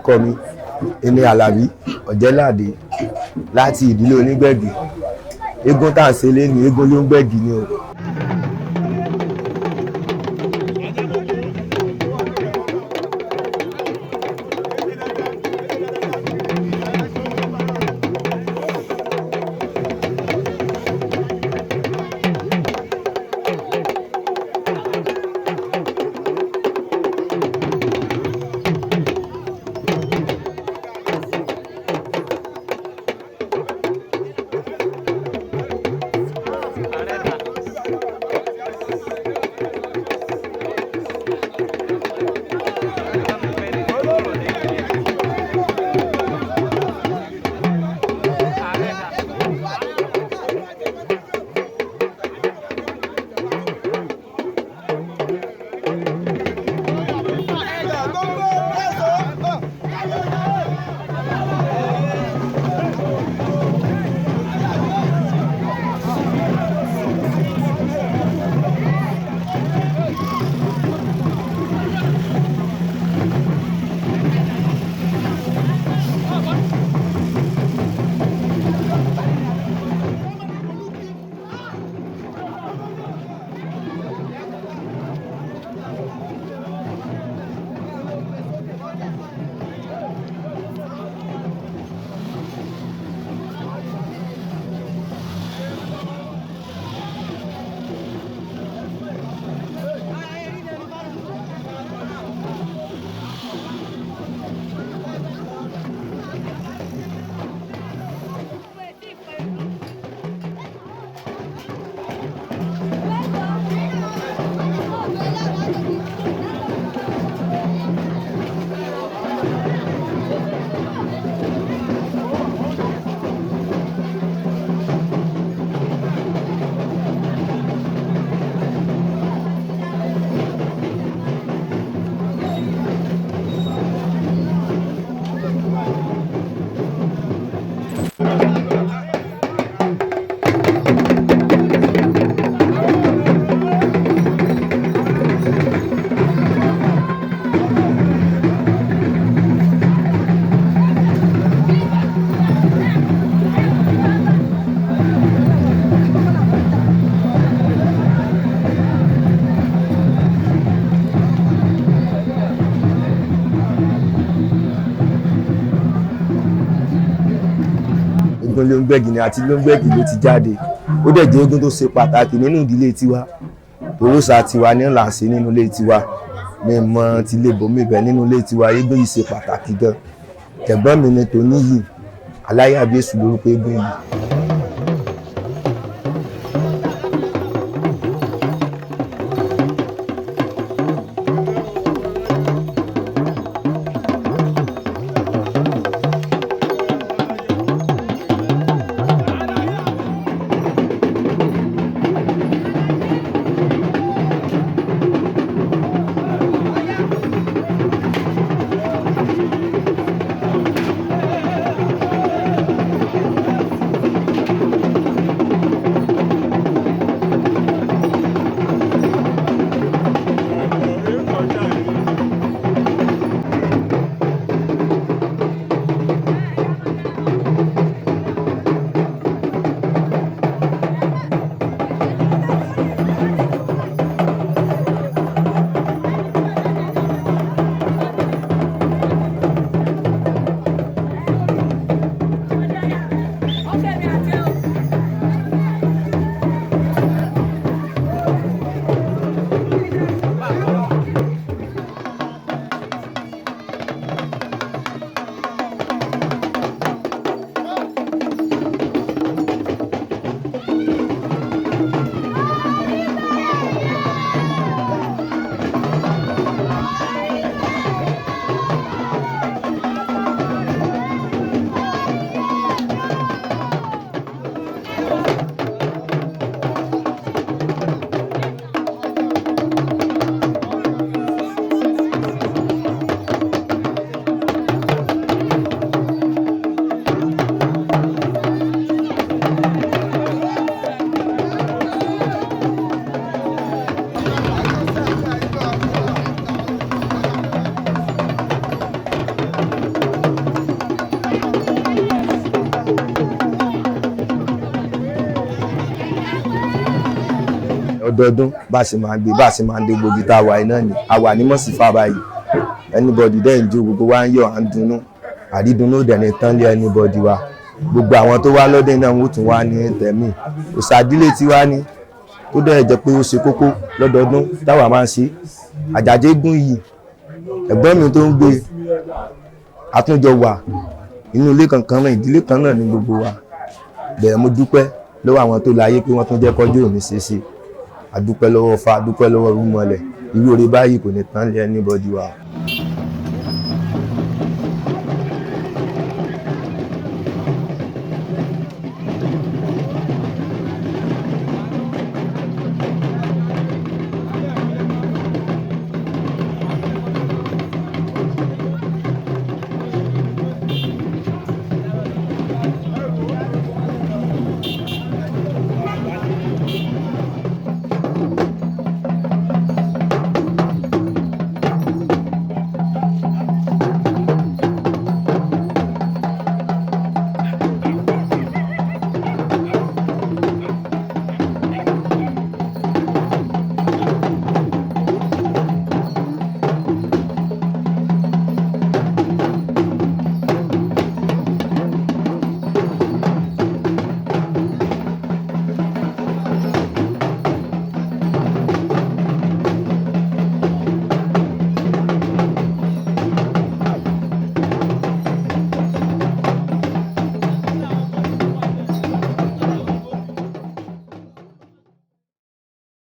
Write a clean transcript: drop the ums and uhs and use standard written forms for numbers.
orúkọ mi èmi Àlàbí Ọ̀jẹ́ládé láti ìdílé Onígbẹ̀gì. Eégún tá à ń ṣe léni eégún ló ń gbẹ̀gì ni o. Eégún ló ń gbẹ̀gì ni àti ló ń gbẹ̀gì ló ti jáde. Ó dẹ̀ jẹ́ eégún tó ṣe pàtàkì nínú ìdílé tiwa. Òróòṣà tiwa ní là ń ṣe nínú ilé tiwa. Mi mọ̀ ti lè bòmí bẹ̀ nínú ilé tiwa. Eégún yìí ṣe pàtàkì gan. Ẹ̀gbọ́n mi ni tòní yìí Alayabiesu lórúkọ eégún yìí. ọdọọdún bá ṣe máa gbé bá ṣe máa dé gbòógì tá a wà iná ni a wà ní mọ̀sífà báyìí anybody dẹ́ ń jó gbogbo wa ń yọ̀ à ń dunnú àrídunnú dẹ̀ ní tán lé anybody wa gbogbo àwọn tó wá lọ́dẹ náà wọ́n tún wá ní tẹ̀mí òṣàdílé tiwa ni tó dẹ̀ jẹ́ pé ó ṣe kókó lọ́dọọdún táwa máa ń ṣe àjàjẹ́ gún yìí ẹ̀gbọ́n mi tó ń gbé àtúnjọ wà inú ilé kankan náà ìdílé kan náà ní gbogbo wa bẹ́ẹ̀ mo dúpẹ́ lọ́wọ́ àwọn tó láyé pé wọ́n tún jẹ́ kọjú òní ṣeéṣe àdúpẹ́ lọ́wọ́ fa àdúpẹ́ lọ́wọ́ rúmọlẹ̀ irú oore báyìí kò ní tán lé anybody wa.